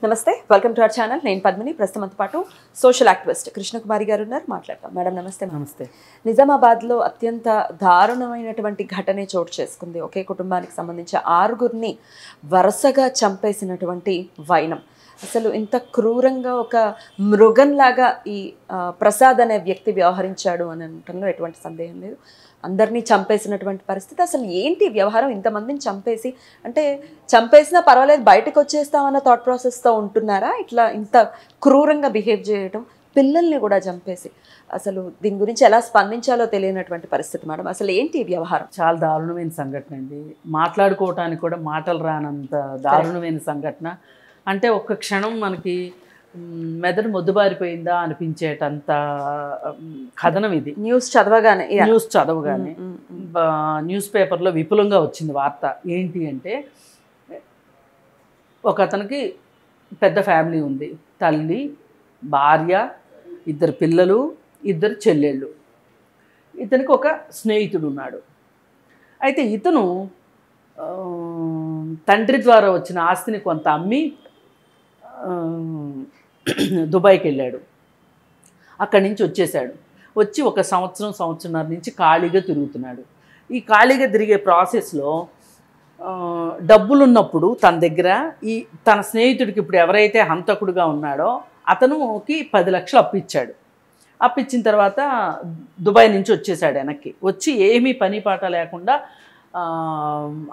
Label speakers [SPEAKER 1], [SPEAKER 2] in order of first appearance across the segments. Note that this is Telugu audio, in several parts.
[SPEAKER 1] నమస్తే, వెల్కమ్ టు అవర్ ఛానల్. నేను పద్మిని. ప్రస్తుతంతో పాటు సోషల్ యాక్టివిస్ట్ కృష్ణకుమారి గారు ఉన్నారు. మాట్లాడతాం. మేడం నమస్తే.
[SPEAKER 2] నమస్తే.
[SPEAKER 1] నిజామాబాద్లో అత్యంత దారుణమైనటువంటి ఘటనే చోటు చేసుకుంది. ఒకే కుటుంబానికి సంబంధించి 6గురిని వరుసగా చంపేసినటువంటి వైనం. అసలు ఇంత క్రూరంగా ఒక మృగంలాగా ఈ ప్రసాద్ అనే వ్యక్తి వ్యవహరించాడు అని అనటంలో ఎటువంటి సందేహం లేదు. అందరినీ చంపేసినటువంటి పరిస్థితి. అసలు ఏంటి వ్యవహారం? ఇంతమందిని చంపేసి, అంటే చంపేసినా పర్వాలేదు బయటకు వచ్చేస్తామన్న థాట్ ప్రాసెస్తో ఉంటున్నారా? ఇట్లా ఇంత క్రూరంగా బిహేవ్ చేయడం, పిల్లల్ని కూడా చంపేసి, అసలు దీని గురించి ఎలా స్పందించాలో తెలియనటువంటి పరిస్థితి మేడం. అసలు ఏంటి ఈ వ్యవహారం?
[SPEAKER 2] చాలా దారుణమైన సంఘటన అండి. మాట్లాడుకోవటానికి కూడా మాటలు రానంత దారుణమైన సంఘటన. అంటే ఒక్క క్షణం మనకి మెదడు మొద్దుబారిపోయిందా అనిపించేటంత కథనం ఇది.
[SPEAKER 1] న్యూస్ చదవగానే
[SPEAKER 2] న్యూస్ పేపర్లో విపులంగా వచ్చింది వార్త. ఏంటి అంటే, ఒక అతనికి పెద్ద ఫ్యామిలీ ఉంది. తల్లి, భార్య, 2 పిల్లలు, 2 చెల్లెళ్ళు. ఇతనికి ఒక స్నేహితుడు ఉన్నాడు. అయితే ఇతను తండ్రి ద్వారా వచ్చిన ఆస్తిని కొంత అమ్మి దుబాయ్కి వెళ్ళాడు. అక్కడి నుంచి వచ్చేసాడు. వచ్చి ఒక సంవత్సరంన్నర నుంచి ఖాళీగా తిరుగుతున్నాడు. ఈ ఖాళీగా తిరిగే ప్రాసెస్లో డబ్బులు ఉన్నప్పుడు తన దగ్గర తన స్నేహితుడికి ఇప్పుడు ఎవరైతే హంతకుడుగా ఉన్నాడో అతనుకి 10 లక్షలు అప్పిచ్చాడు. అప్పిచ్చిన తర్వాత దుబాయ్ నుంచి వచ్చేసాడు వెనక్కి. వచ్చి ఏమీ పని పాట లేకుండా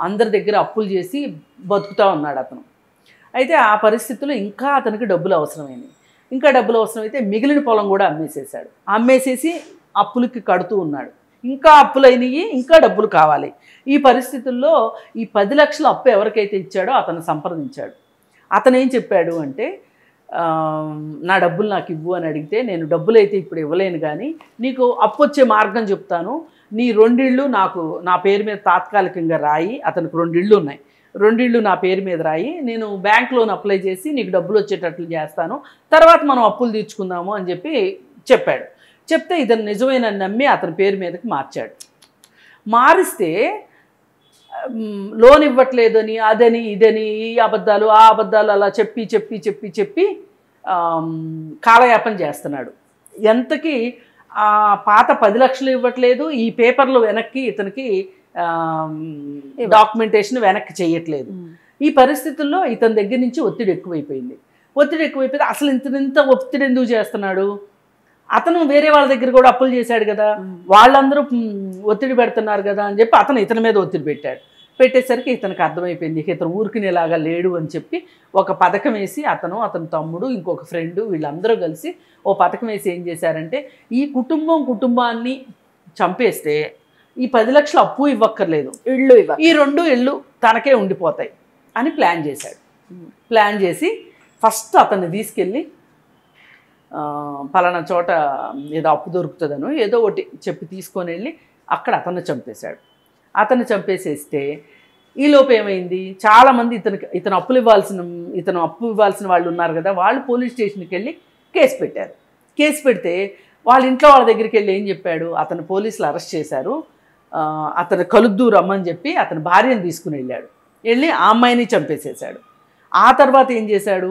[SPEAKER 2] అందరి దగ్గర అప్పులు చేసి బతుకుతూ ఉన్నాడు అతను. అయితే ఆ పరిస్థితుల్లో ఇంకా అతనికి డబ్బులు అవసరమైనవి. ఇంకా డబ్బులు అవసరమైతే మిగిలిన పొలం కూడా అమ్మేసేసాడు. అమ్మేసేసి అప్పులకి కడుతూ ఉన్నాడు. ఇంకా అప్పులైనవి, ఇంకా డబ్బులు కావాలి. ఈ పరిస్థితుల్లో ఈ 10 లక్షల అప్పు ఎవరికైతే ఇచ్చాడో అతను సంప్రదించాడు. అతను ఏం చెప్పాడు అంటే, నా డబ్బులు నాకు ఇవ్వు అని అడిగితే, నేను డబ్బులు అయితే ఇప్పుడు ఇవ్వలేను, కానీ నీకు అప్పు వచ్చే మార్గం చెప్తాను. నీ 2 ఇళ్ళు నాకు నా పేరు మీద తాత్కాలికంగా రాయి. అతనికి 2 ఇళ్ళు ఉన్నాయి. 2 ఇళ్ళు నా పేరు మీద రాయి. నేను బ్యాంక్ లోన్ అప్లై చేసి నీకు డబ్బులు వచ్చేటట్లు చేస్తాను. తర్వాత మనం అప్పులు తీర్చుకుందాము అని చెప్పాడు. చెప్తే ఇతను నిజమైన నమ్మి అతని పేరు మీదకి మార్చాడు. మారిస్తే లోన్ ఇవ్వట్లేదని, అదని ఇదని, ఈ అబద్ధాలు ఆ అబద్ధాలు అలా చెప్పి కాలయాపన చేస్తున్నాడు. ఎంతకి ఆ పాత 10 లక్షలు ఇవ్వట్లేదు. ఈ పేపర్లు వెనక్కి ఇతనికి డాక్యుమెంటేషన్ వెనక్కి చేయట్లేదు. ఈ పరిస్థితుల్లో ఇతని దగ్గర నుంచి ఒత్తిడి ఎక్కువైపోయింది. అసలు ఇంత ఒత్తిడి ఎందుకు చేస్తున్నాడు? అతను వేరే వాళ్ళ దగ్గర కూడా అప్పులు చేశాడు కదా, వాళ్ళందరూ ఒత్తిడి పెడుతున్నారు కదా అని చెప్పి అతను ఇతని మీద ఒత్తిడి పెట్టేసరికి ఇతనికి అర్థమైపోయింది, ఇతను ఊరికినేలాగా లేడు అని చెప్పి ఒక పథకం వేసి అతని తమ్ముడు, ఇంకొక ఫ్రెండు, వీళ్ళందరూ కలిసి ఓ పథకం వేసి ఏం చేశారంటే, ఈ కుటుంబాన్ని చంపేస్తే ఈ 10 లక్షలు అప్పు ఇవ్వక్కర్లేదు, ఈ 2 ఇళ్ళు తనకే ఉండిపోతాయి అని ప్లాన్ చేశాడు. ప్లాన్ చేసి ఫస్ట్ అతన్ని తీసుకెళ్ళి పలానా చోట ఏదో అప్పు దొరుకుతుందనో ఏదో ఒకటి చెప్పి తీసుకొని వెళ్ళి అక్కడ అతన్ని చంపేశాడు. అతన్ని చంపేసేస్తే ఈలోపు ఏమైంది, చాలామంది ఇతను అప్పు ఇవ్వాల్సిన వాళ్ళు ఉన్నారు కదా, వాళ్ళు పోలీస్ స్టేషన్కి వెళ్ళి కేసు పెట్టారు. కేసు పెడితే వాళ్ళ ఇంట్లో వాళ్ళ దగ్గరికి వెళ్ళి ఏం చెప్పాడు, అతను పోలీసులు అరెస్ట్ చేశారు, అతను కలుద్దు రమ్మని చెప్పి అతని భార్యను తీసుకుని వెళ్ళి ఆ అమ్మాయిని చంపేసేసాడు. ఆ తర్వాత ఏం చేశాడు,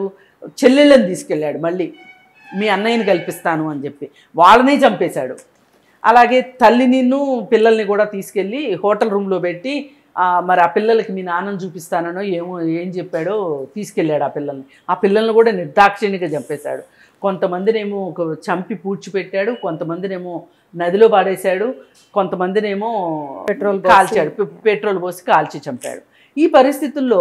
[SPEAKER 2] చెల్లెళ్ళని తీసుకెళ్ళాడు. మళ్ళీ మీ అన్నయ్యని కల్పిస్తాను అని చెప్పి వాళ్ళని చంపేశాడు. అలాగే తల్లినిను పిల్లల్ని కూడా తీసుకెళ్ళి హోటల్ రూమ్లో పెట్టి మరి ఆ పిల్లలకి మీ నాన్నని చూపిస్తానో ఏం చెప్పాడో తీసుకెళ్ళాడు. ఆ పిల్లల్ని కూడా నిర్దాక్షిణ్యంగా చంపేశాడు. కొంతమందినేమో చంపి పూడ్చిపెట్టాడు, కొంతమందినేమో నదిలో పాడేశాడు, కొంతమందినేమో పెట్రోల్ పోసి కాల్చి చంపాడు. ఈ పరిస్థితుల్లో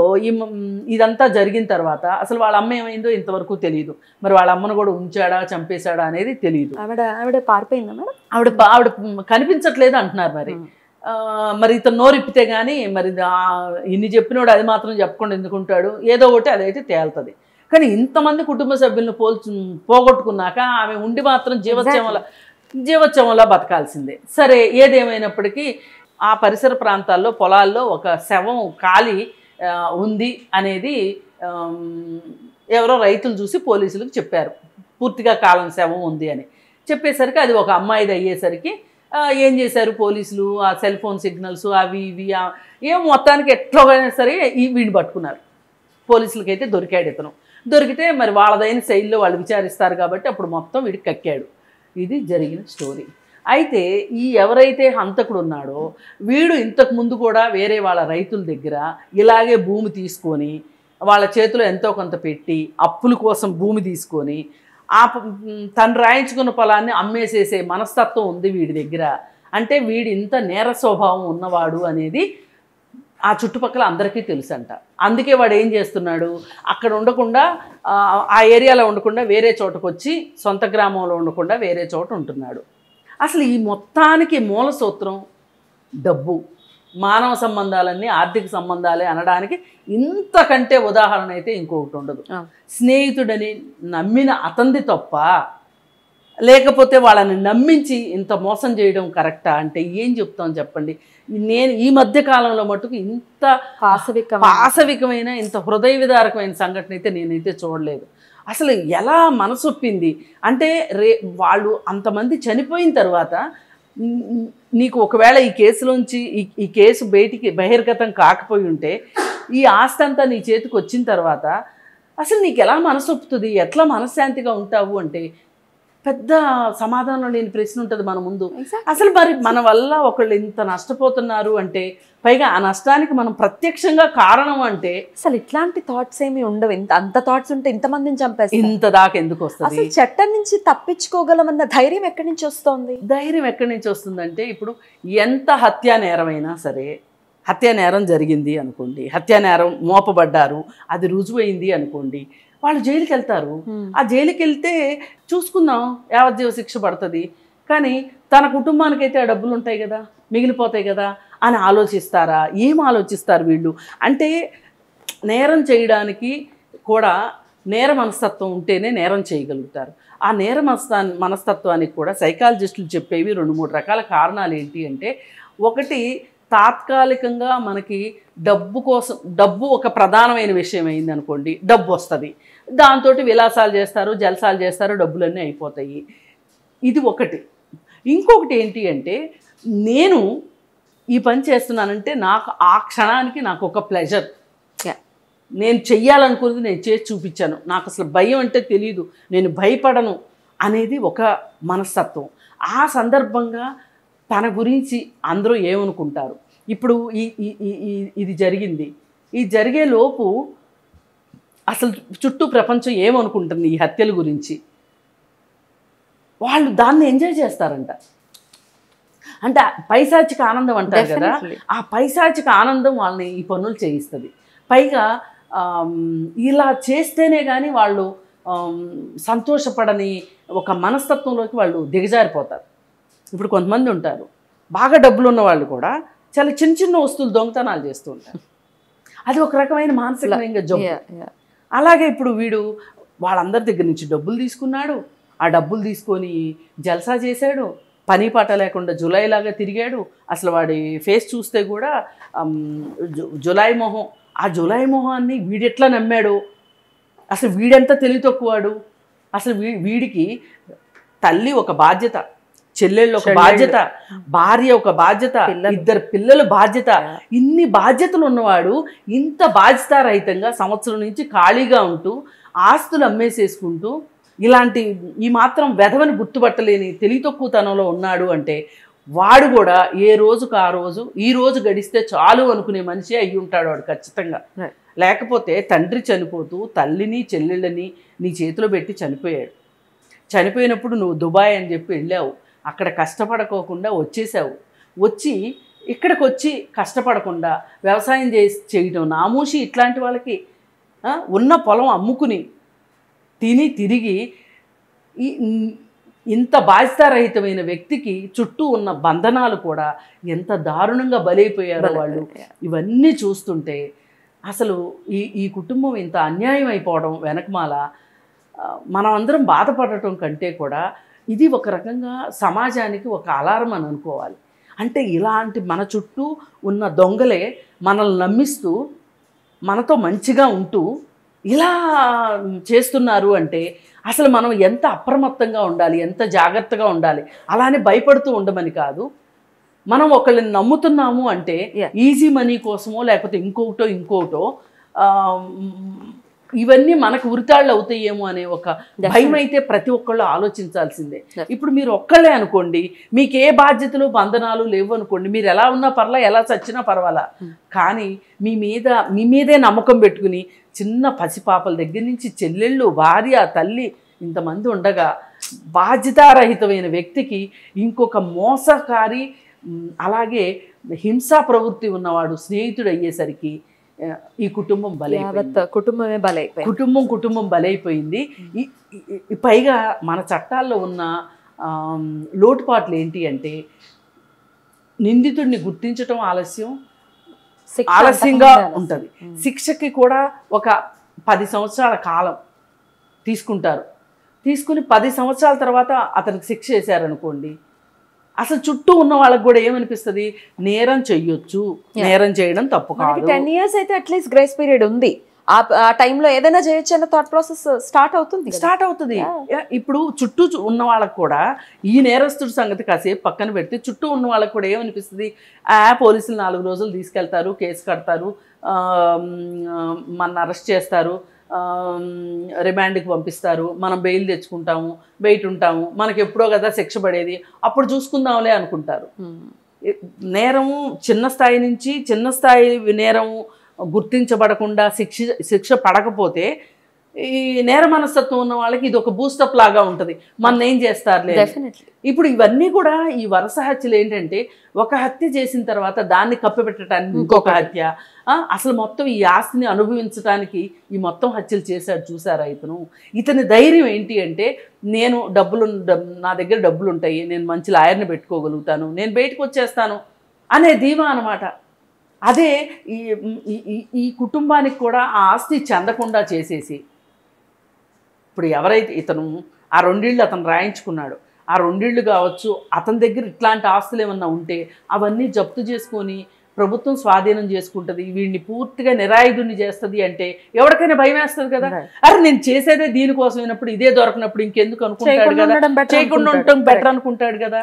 [SPEAKER 2] ఇదంతా జరిగిన తర్వాత అసలు వాళ్ళ అమ్మ ఏమైందో ఇంతవరకు తెలియదు. మరి వాళ్ళ అమ్మను కూడా ఉంచాడా చంపేశాడా అనేది తెలియదు.
[SPEAKER 1] ఆవిడ పారిపోయిందా మేడం?
[SPEAKER 2] ఆవిడ కనిపించట్లేదు అంటున్నారు. మరి ఇతను నోరిప్పితే కానీ మరి ఇన్ని చెప్పినోడు అది మాత్రం చెప్పకుండా ఎందుకుంటాడు, ఏదో ఒకటి అదైతే తేలుతుంది. కానీ ఇంతమంది కుటుంబ సభ్యులను పోగొట్టుకున్నాక ఆమె ఉండి మాత్రం జీవోత్సవంలా బతకాల్సిందే. సరే, ఏదేమైనప్పటికీ ఆ పరిసర ప్రాంతాల్లో పొలాల్లో ఒక శవం ఖాళీ ఉంది అనేది ఎవరో రైతులు చూసి పోలీసులకు చెప్పారు. పూర్తిగా కాలం శవం ఉంది అని చెప్పేసరికి అది ఒక అమ్మాయిది అయ్యేసరికి ఏం చేశారు పోలీసులు, ఆ సెల్ ఫోన్ సిగ్నల్స్ అవి ఇవి మొత్తానికి ఎట్లయినా సరే వీడిని పట్టుకున్నారు. పోలీసులకైతే దొరికాడు ఇతను. దొరికితే మరి వాళ్ళదైన శైలిలో వాళ్ళు విచారిస్తారు కాబట్టి అప్పుడు మొత్తం వీడికి కక్కాడు. ఇది జరిగిన స్టోరీ. అయితే ఈ ఎవరైతే హంతకుడు ఉన్నాడో వీడు ఇంతకు ముందు కూడా వేరే వాళ్ళ రైతుల దగ్గర ఇలాగే భూమి తీసుకొని వాళ్ళ చేతిలో ఎంతో కొంత పెట్టి అప్పుల కోసం భూమి తీసుకొని తను రాయించుకున్న పొలాన్ని అమ్మేసేసే మనస్తత్వం ఉంది వీడి దగ్గర. అంటే వీడి ఇంత నేర స్వభావం ఉన్నవాడు అనేది ఆ చుట్టుపక్కల అందరికీ తెలుసంట. అందుకే వాడు ఏం చేస్తున్నాడు, అక్కడ ఉండకుండా ఆ ఏరియాలో ఉండకుండా వేరే చోటకు వచ్చి సొంత గ్రామంలో ఉండకుండా వేరే చోట ఉంటున్నాడు. అసలు ఈ మొత్తానికి మూల సూత్రం డబ్బు. మానవ సంబంధాలన్నీ ఆర్థిక సంబంధాలే అనడానికి ఇంతకంటే ఉదాహరణ అయితే ఇంకొకటి ఉండదు. స్నేహితుడని నమ్మిన అతంది తప్ప, లేకపోతే వాళ్ళని నమ్మించి ఇంత మోసం చేయడం కరెక్టా అంటే ఏం చెప్తాం చెప్పండి. నేను ఈ మధ్య కాలంలో మటుకు ఇంత పాశవికమైన ఇంత హృదయ విదారకమైన సంఘటన అయితే నేనైతే చూడలేదు. అసలు ఎలా మనసొప్పింది అంటే వాళ్ళు అంతమంది చనిపోయిన తర్వాత నీకు ఒకవేళ ఈ కేసులోంచి ఈ కేసు బహిర్గతం కాకపోయి ఉంటే ఈ ఆస్తి అంతా నీ చేతికి వచ్చిన తర్వాత అసలు నీకు ఎలా మనసొప్పుతుంది, ఎట్లా మనశ్శాంతిగా ఉంటావు అంటే పెద్ద సమాధానం లేని ప్రశ్న ఉంటుంది మన ముందు. అసలు మరి మన వల్ల ఒకళ్ళు ఇంత నష్టపోతున్నారు అంటే, పైగా ఆ నష్టానికి మనం ప్రత్యక్షంగా కారణం అంటే
[SPEAKER 1] అసలు ఇట్లాంటి థాట్స్ ఏమి ఉండవు. అంత థాట్స్ ఉంటే ఇంతమందిని చంపేస్తారు,
[SPEAKER 2] ఇంత దాకా ఎందుకు వస్తుంది?
[SPEAKER 1] అసలు చట్టం నుంచి తప్పించుకోగలమన్న ధైర్యం ఎక్కడి నుంచి వస్తుంది?
[SPEAKER 2] ధైర్యం ఎక్కడి నుంచి వస్తుందంటే, ఇప్పుడు ఎంత హత్యా నేరమైనా సరే, హత్యా నేరం జరిగింది అనుకోండి, హత్యా నేరం మోపబడ్డారు, అది రుజువైంది అనుకోండి, వాళ్ళు జైలుకి వెళ్తారు. ఆ జైలుకి వెళ్తే చూసుకుందాం యావజ్జీవ శిక్ష పడుతుంది, కానీ తన కుటుంబానికైతే ఆ డబ్బులు ఉంటాయి కదా, మిగిలిపోతాయి కదా అని ఆలోచిస్తారా? ఏం ఆలోచిస్తారు వీళ్ళు అంటే? నేరం చేయడానికి కూడా నేర మనస్తత్వం ఉంటేనే నేరం చేయగలుగుతారు. ఆ నేర మనస్తత్వానికి కూడా సైకాలజిస్టులు చెప్పేవి 2-3 రకాల కారణాలు ఏంటి అంటే, ఒకటి తాత్కాలికంగా మనకి డబ్బు ఒక ప్రధానమైన విషయం అయింది అనుకోండి, డబ్బు వస్తుంది, దాంతో విలాసాలు చేస్తారు, జల్సాలు చేస్తారు, డబ్బులన్నీ అయిపోతాయి. ఇది ఒకటి. ఇంకొకటి ఏంటి అంటే, నేను ఈ పని చేస్తున్నానంటే నాకు ఆ క్షణానికి నాకు ఒక ప్లెజర్, నేను చెయ్యాలనుకున్నది నేను చేసి చూపించాను, నాకు అసలు భయం అంటే తెలియదు, నేను భయపడను అనేది ఒక మనస్తత్వం. ఆ సందర్భంగా తన గురించి అందరూ ఏమనుకుంటారు. ఇప్పుడు ఇది జరిగింది, ఈ జరిగే లోపు అసలు చుట్టూ ప్రపంచం ఏమనుకుంటుంది ఈ హత్యల గురించి, వాళ్ళు దాన్ని ఎంజాయ్ చేస్తారంట. అంటే పైశాచిక ఆనందం అంటారు కదా, ఆ పైశాచిక ఆనందం వాళ్ళని ఈ పనులు చేయిస్తుంది. పైగా ఇలా చేస్తేనే కానీ వాళ్ళు సంతోషపడని ఒక మనస్తత్వంలోకి వాళ్ళు దిగజారిపోతారు. ఇప్పుడు కొంతమంది ఉంటారు, బాగా డబ్బులు ఉన్న వాళ్ళు కూడా చాలా చిన్న చిన్న వస్తువులు దొంగతనాలు చేస్తూ ఉంటారు. అది ఒక రకమైన మానసికంగా జబ్బు. అలాగే ఇప్పుడు వీడు వాళ్ళందరి దగ్గర నుంచి డబ్బులు తీసుకున్నాడు, ఆ డబ్బులు తీసుకొని జల్సా చేశాడు, పని పాట లేకుండా జులైలాగా తిరిగాడు. అసలు వాడి ఫేస్ చూస్తే కూడా జులై మొహం. ఆ జులై మొహాన్ని వీడెట్లా నమ్మాడు, అసలు వీడెంత తెలివి తక్కువాడు. అసలు వీడికి తల్లి ఒక బాధ్యత, చెల్లెళ్ళు ఒక బాధ్యత, భార్య ఒక బాధ్యత, 2 పిల్లలు బాధ్యత. ఇన్ని బాధ్యతలు ఉన్నవాడు ఇంత బాధ్యతారహితంగా సంవత్సరం నుంచి ఖాళీగా ఉంటూ ఆస్తులు అమ్మేసేసుకుంటూ ఇలాంటి ఈ మాత్రం వెధవని గుర్తుపట్టలేని తెలివి తక్కువతనంలో ఉన్నాడు అంటే, వాడు కూడా ఏ రోజుకు ఆ రోజు ఈ రోజు గడిస్తే చాలు అనుకునే మనిషి అయ్యి ఉంటాడు వాడు ఖచ్చితంగా. లేకపోతే తండ్రి చనిపోతూ తల్లిని చెల్లెళ్ళని నీ చేతిలో పెట్టి చనిపోయాడు. చనిపోయినప్పుడు నువ్వు దుబాయ్ అని చెప్పి వెళ్ళావు, అక్కడ కష్టపడుకోకుండా వచ్చేసావు. వచ్చి ఇక్కడికి వచ్చి కష్టపడకుండా వ్యవసాయం చేయడం నామూషి. ఇట్లాంటి వాళ్ళకి ఉన్న పొలం అమ్ముకుని తిని తిరిగి ఇంత బాధ్యతారహితమైన వ్యక్తికి చుట్టూ ఉన్న బంధనాలు కూడా ఎంత దారుణంగా బలైపోయారో వాళ్ళు. ఇవన్నీ చూస్తుంటే అసలు ఈ కుటుంబం ఇంత అన్యాయం అయిపోవడం వెనకమాల మనం అందరం బాధపడటం కంటే కూడా ఇది ఒక రకంగా సమాజానికి ఒక అలారం అని అనుకోవాలి. అంటే ఇలాంటి మన చుట్టూ ఉన్న దొంగలే మనల్ని నమ్మిస్తూ మనతో మంచిగా ఉంటూ ఇలా చేస్తున్నారు అంటే అసలు మనం ఎంత అప్రమత్తంగా ఉండాలి, ఎంత జాగ్రత్తగా ఉండాలి. అలానే భయపడుతూ ఉండమని కాదు, మనం ఒకళ్ళని నమ్ముతున్నాము అంటే ఈజీ మనీ కోసమో లేకపోతే ఇంకొకటో ఇవన్నీ మనకు ఉరితాళ్ళు అవుతాయేమో అనే ఒక భయం అయితే ప్రతి ఒక్కళ్ళు ఆలోచించాల్సిందే. ఇప్పుడు మీరు ఒక్కళ్ళే అనుకోండి, మీకు ఏ బాధ్యతలు బంధనాలు లేవు అనుకోండి, మీరు ఎలా ఉన్నా పర్లా, ఎలా చచ్చినా పర్వాలా, కానీ మీ మీదే నమ్మకం పెట్టుకుని చిన్న పసిపాపల దగ్గర నుంచి చెల్లెళ్ళు, భార్య, తల్లి ఇంతమంది ఉండగా బాధ్యతారహితమైన వ్యక్తికి ఇంకొక మోసకారి అలాగే హింసా ప్రవృత్తి ఉన్నవాడు స్నేహితుడు అయ్యేసరికి ఈ కుటుంబం కుటుంబం బలైపోయింది. పైగా మన చట్టాల్లో ఉన్న లోటుపాట్లు ఏంటి అంటే నిందితుడిని గుర్తించటం ఆలస్యంగా ఉంటుంది. శిక్షకి కూడా ఒక 10 సంవత్సరాల కాలం తీసుకుంటారు. తీసుకుని 10 సంవత్సరాల తర్వాత అతనికి శిక్ష వేశారనుకోండి, అసలు చుట్టూ ఉన్న వాళ్ళకి కూడా ఏమనిపిస్తుంది, నేరం చెయ్యొచ్చు, నేరం చేయడం తప్పు కాదు.
[SPEAKER 1] 10 years అయితే అట్లీస్ట్ గ్రేస్ పీరియడ్ ఉంది, ఆ టైంలో ఏదైనా చేయొచ్చు అన్న థాట్ ప్రాసెస్ స్టార్ట్ అవుతుంది.
[SPEAKER 2] ఇప్పుడు చుట్టూ ఉన్న వాళ్ళకి కూడా ఈ నేరస్తుడి సంగతి కాసేపు పక్కన పెడితే చుట్టూ ఉన్న వాళ్ళకి కూడా ఏమనిపిస్తుంది, పోలీసులు 4 రోజులు తీసుకెళ్తారు, కేసు కడతారు, మన అరెస్ట్ చేస్తారు, రిమాండ్కి పంపిస్తారు, మనం బెయిల్ తెచ్చుకుంటాము, బయట ఉంటాము, మనకి ఎప్పుడో కదా శిక్ష పడేది, అప్పుడు చూసుకుందాంలే అనుకుంటారు. నేరము చిన్న స్థాయి నేరము గుర్తించబడకుండా శిక్ష పడకపోతే ఈ నేర మనస్తత్వం ఉన్న వాళ్ళకి ఇది ఒక బూస్టప్ లాగా ఉంటుంది, మన ఏం చేస్తారులే. ఇప్పుడు ఇవన్నీ కూడా ఈ వరుస హత్యలు ఏంటంటే, ఒక హత్య చేసిన తర్వాత దాన్ని కప్పిపెట్టడానికి ఇంకొక హత్య, అసలు మొత్తం ఈ ఆస్తిని అనుభవించడానికి ఈ మొత్తం హత్యలు చేశాడు. చూసారా ఇతని ధైర్యం ఏంటి అంటే, నా దగ్గర డబ్బులు ఉంటాయి, నేను మంచి లాయర్ని పెట్టుకోగలుగుతాను, నేను బయటకు వచ్చేస్తాను అనే ధీమా అనమాట. అదే ఈ కుటుంబానికి కూడా ఆ ఆస్తి చెందకుండా చేసేసి, ఇప్పుడు ఎవరైతే ఇతను ఆ 2 ఇళ్ళు అతను రాయించుకున్నాడు, ఆ 2 ఇళ్ళు కావచ్చు, అతని దగ్గర ఇట్లాంటి ఆస్తులు ఏమన్నా ఉంటే అవన్నీ జప్తు చేసుకొని ప్రభుత్వం స్వాధీనం చేసుకుంటుంది, వీడిని పూర్తిగా నిరాయుధుని చేస్తుంది అంటే ఎవరికైనా భయం వేస్తుంది కదా. అరే నేను చేసేదే దీనికోసం అయినప్పుడు ఇదే దొరకనప్పుడు ఇంకెందుకు అనుకుంటాడు కదా, చేయకుండా ఉండటం బెటర్ అనుకుంటాడు కదా.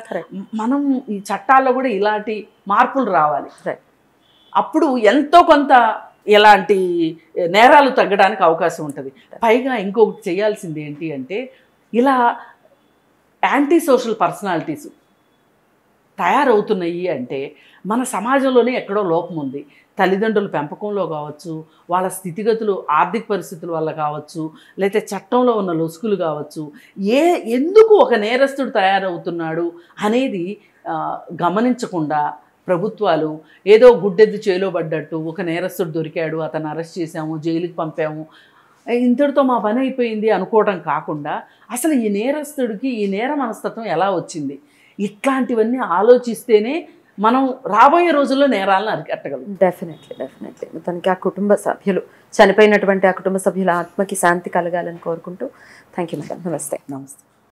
[SPEAKER 2] మనం ఈ చట్టాల్లో కూడా ఇలాంటి మార్పులు రావాలి, అప్పుడు ఎంతో కొంత ఇలాంటి నేరాలు తగ్గడానికి అవకాశం ఉంటుంది. పైగా ఇంకొకటి చేయాల్సింది ఏంటి అంటే, ఇలా యాంటీ సోషల్ పర్సనాలిటీస్ తయారవుతున్నాయి అంటే మన సమాజంలోనే ఎక్కడో లోపం ఉంది. తల్లిదండ్రుల పెంపకంలో కావచ్చు, వాళ్ళ స్థితిగతులు ఆర్థిక పరిస్థితుల వల్ల కావచ్చు, లేకపోతే చట్టంలో ఉన్న లొసుకులు కావచ్చు, ఎందుకు ఒక నేరస్తుడు తయారవుతున్నాడు అనేది గమనించకుండా ప్రభుత్వాలు ఏదో గుడ్డెద్దు చేలో పడ్డట్టు ఒక నేరస్తుడు దొరికాడు, అతను అరెస్ట్ చేసాము, జైలుకి పంపాము, ఇంతటితో మా పని అయిపోయింది అనుకోవడం కాకుండా, అసలు ఈ నేరస్తుడికి ఈ నేర మనస్తత్వం ఎలా వచ్చింది, ఇట్లాంటివన్నీ ఆలోచిస్తేనే మనం రాబోయే రోజుల్లో నేరాలను అరికట్టగలం.
[SPEAKER 1] డెఫినెట్లీ తనకి ఆ కుటుంబ సభ్యులు, చనిపోయినటువంటి ఆ కుటుంబ సభ్యుల ఆత్మకి శాంతి కలగాలని కోరుకుంటూ థ్యాంక్ యూ మేడం. నమస్తే.